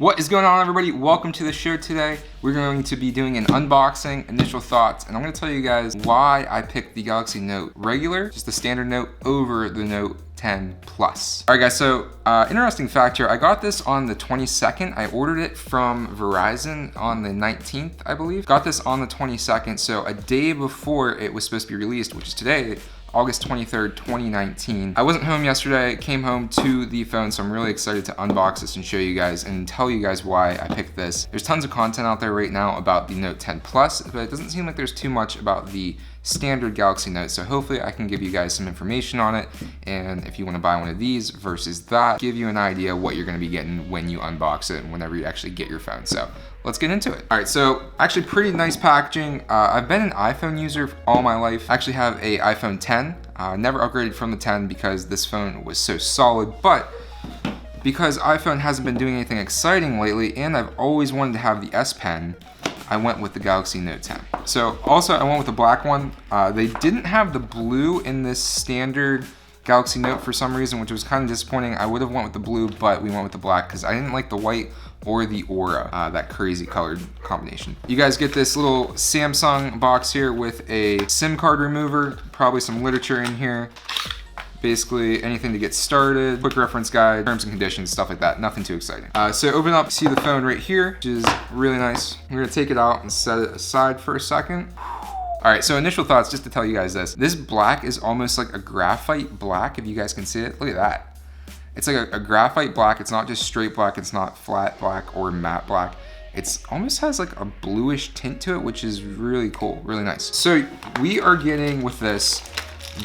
What is going on, everybody? Welcome to the show today. We're going to be doing an unboxing, initial thoughts, and I'm going to tell you guys why I picked the Galaxy Note regular, just the standard Note, over the Note 10 Plus. All right, guys, so interesting fact here. I got this on the 22nd. I ordered it from Verizon on the 19th, I believe. Got this on the 22nd, so a day before it was supposed to be released, which is today, August 23rd, 2019. I wasn't home yesterday, came home to the phone, so I'm really excited to unbox this and show you guys and tell you guys why I picked this. There's tons of content out there right now about the Note 10 Plus, but it doesn't seem like there's too much about the standard Galaxy Note, so hopefully I can give you guys some information on it, and if you want to buy one of these versus that, give you an idea what you're going to be getting when you unbox it and whenever you actually get your phone. So let's get into it. All right, so actually pretty nice packaging. I've been an iPhone user all my life. I actually have a iPhone 10. Never upgraded from the 10 because this phone was so solid, but because iPhone hasn't been doing anything exciting lately, and I've always wanted to have the S Pen, I went with the Galaxy Note 10. So also I went with the black one. They didn't have the blue in this standard Galaxy Note for some reason, which was kind of disappointing. I would have went with the blue, but we went with the black because I didn't like the white or the aura, that crazy colored combination. You guys get this little Samsung box here with a SIM card remover, probably some literature in here. Basically anything to get started, quick reference guide, terms and conditions, stuff like that. Nothing too exciting. So open up, see the phone right here, which is really nice. I'm gonna take it out and set it aside for a second. All right, so initial thoughts, just to tell you guys this. This black is almost like a graphite black, if you guys can see it. Look at that. It's like a graphite black. It's not just straight black. It's not flat black or matte black. It's almost has like a bluish tint to it, which is really cool, really nice. So we are getting with this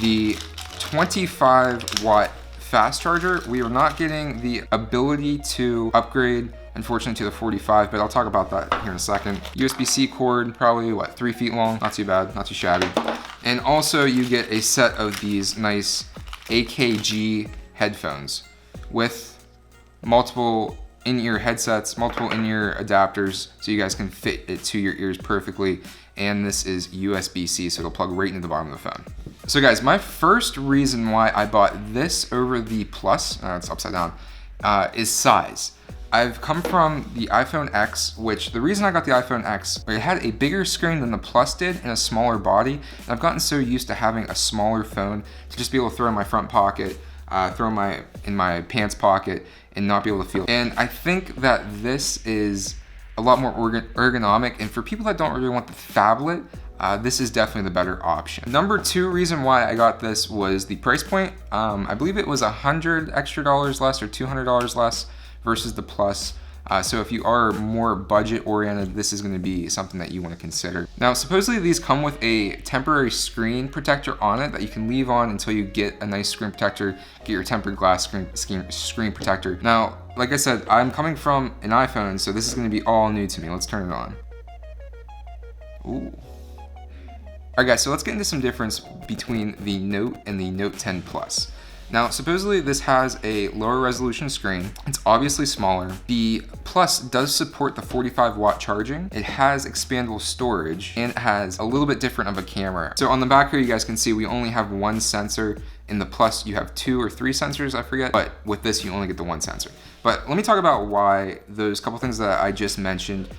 the 25 watt fast charger. We are not getting the ability to upgrade, unfortunately, to the 45, but I'll talk about that here in a second. USB-C cord, probably what, 3 feet long? Not too bad, not too shabby. And also you get a set of these nice AKG headphones with multiple in-ear headsets, multiple in-ear adapters, so you guys can fit it to your ears perfectly. And this is USB-C, so it'll plug right into the bottom of the phone. So guys, my first reason why I bought this over the Plus, it's upside down, is size. I've come from the iPhone X, which the reason I got the iPhone X, it had a bigger screen than the Plus did and a smaller body. And I've gotten so used to having a smaller phone to just be able to throw in my front pocket, throw in my pants pocket, and not be able to feel it. And I think that this is a lot more ergonomic, and for people that don't really want the phablet, this is definitely the better option. Number two reason why I got this was the price point. I believe it was $100 extra less or $200 less versus the Plus. So if you are more budget oriented, this is gonna be something that you wanna consider. Now, supposedly these come with a temporary screen protector on it that you can leave on until you get a nice screen protector, get your tempered glass screen protector. Now, like I said, I'm coming from an iPhone, so this is gonna be all new to me. Let's turn it on. Ooh. All right, guys, so let's get into some difference between the Note and the Note 10 Plus. Now, supposedly this has a lower resolution screen. It's obviously smaller. The Plus does support the 45 watt charging. It has expandable storage, and it has a little bit different of a camera. So on the back here, you guys can see we only have one sensor. In the Plus, you have 2 or 3 sensors, I forget, but with this, you only get the one sensor. But let me talk about why those couple things that I just mentioned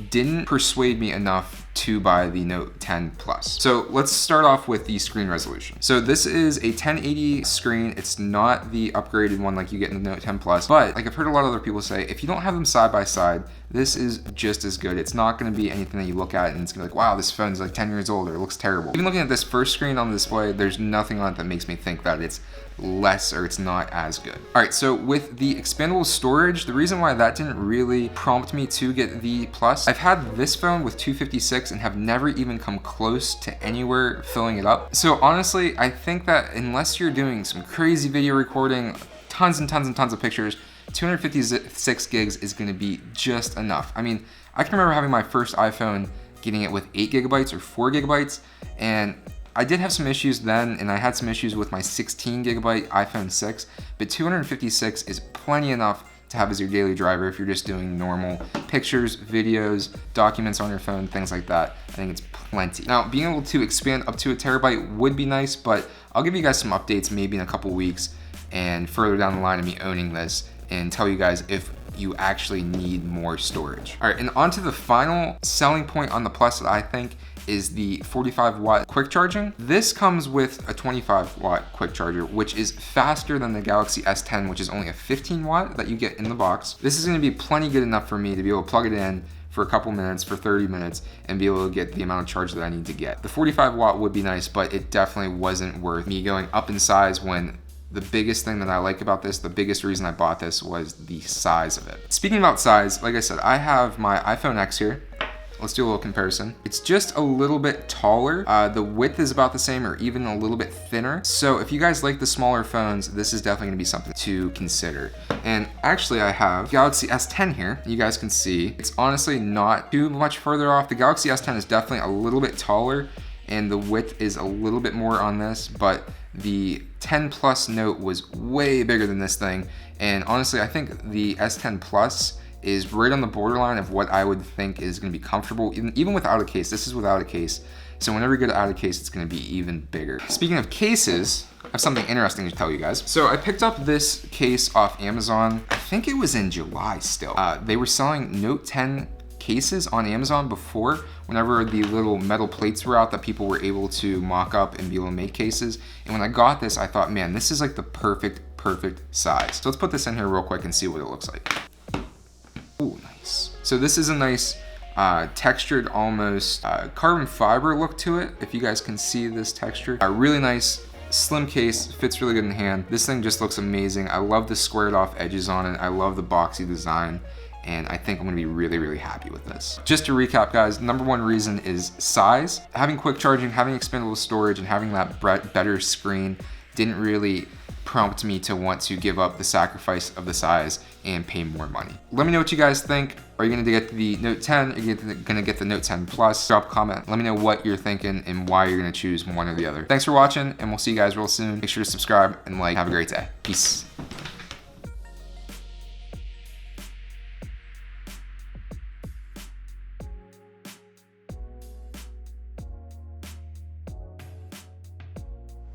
didn't persuade me enough to buy the Note 10 Plus. So let's start off with the screen resolution. So this is a 1080 screen. It's not the upgraded one like you get in the Note 10 Plus, but like I've heard a lot of other people say, if you don't have them side by side, this is just as good. It's not gonna be anything that you look at and it's gonna be like, wow, this phone's like 10 years old or it looks terrible. Even looking at this first screen on the display, there's nothing on it that makes me think that it's less or it's not as good. All right, so with the expandable storage, the reason why that didn't really prompt me to get the Plus, I've had this phone with 256 and have never even come close to anywhere filling it up. So honestly, I think that unless you're doing some crazy video recording, tons and tons and tons of pictures, 256 gigs is gonna be just enough. I mean, I can remember having my first iPhone, getting it with 8 gigabytes or 4 gigabytes, and I did have some issues then, and I had some issues with my 16 gigabyte iPhone 6, but 256 is plenty enough to have as your daily driver if you're just doing normal pictures, videos, documents on your phone, things like that. I think it's plenty. Now, being able to expand up to a terabyte would be nice, but I'll give you guys some updates maybe in a couple weeks and further down the line of me owning this and tell you guys if you actually need more storage. All right, and on to the final selling point on the Plus that I think is the 45 watt quick charging. This comes with a 25 watt quick charger, which is faster than the Galaxy S10, which is only a 15 watt that you get in the box. This is gonna be plenty good enough for me to be able to plug it in for a couple minutes, for 30 minutes, and be able to get the amount of charge that I need to get. The 45 watt would be nice, but it definitely wasn't worth me going up in size when the biggest thing that I like about this, the biggest reason I bought this, was the size of it. Speaking about size, like I said, I have my iPhone X here. Let's do a little comparison. It's just a little bit taller. The width is about the same or even a little bit thinner. So if you guys like the smaller phones, this is definitely gonna be something to consider. And actually I have Galaxy S10 here. You guys can see, it's honestly not too much further off. The Galaxy S10 is definitely a little bit taller and the width is a little bit more on this, but the 10 Plus Note was way bigger than this thing. And honestly, I think the S10 Plus is right on the borderline of what I would think is gonna be comfortable, even without a case. This is without a case. So whenever you get it out of case, it's gonna be even bigger. Speaking of cases, I have something interesting to tell you guys. So I picked up this case off Amazon. I think it was in July still. They were selling Note 10 cases on Amazon before, whenever the little metal plates were out that people were able to mock up and be able to make cases. And when I got this, I thought, man, this is like the perfect size. So let's put this in here real quick and see what it looks like. Oh, nice. So this is a nice textured, almost carbon fiber look to it. If you guys can see this texture, a really nice slim case, fits really good in hand. This thing just looks amazing. I love the squared off edges on it. I love the boxy design. And I think I'm gonna be really happy with this. Just to recap, guys, number one reason is size. Having quick charging, having expandable storage, and having that better screen didn't really prompt me to want to give up the sacrifice of the size and pay more money. Let me know what you guys think. Are you gonna get the Note 10? Are you gonna get the Note 10 Plus? Drop a comment. Let me know what you're thinking and why you're gonna choose one or the other. Thanks for watching, and we'll see you guys real soon. Make sure to subscribe and like. Have a great day. Peace.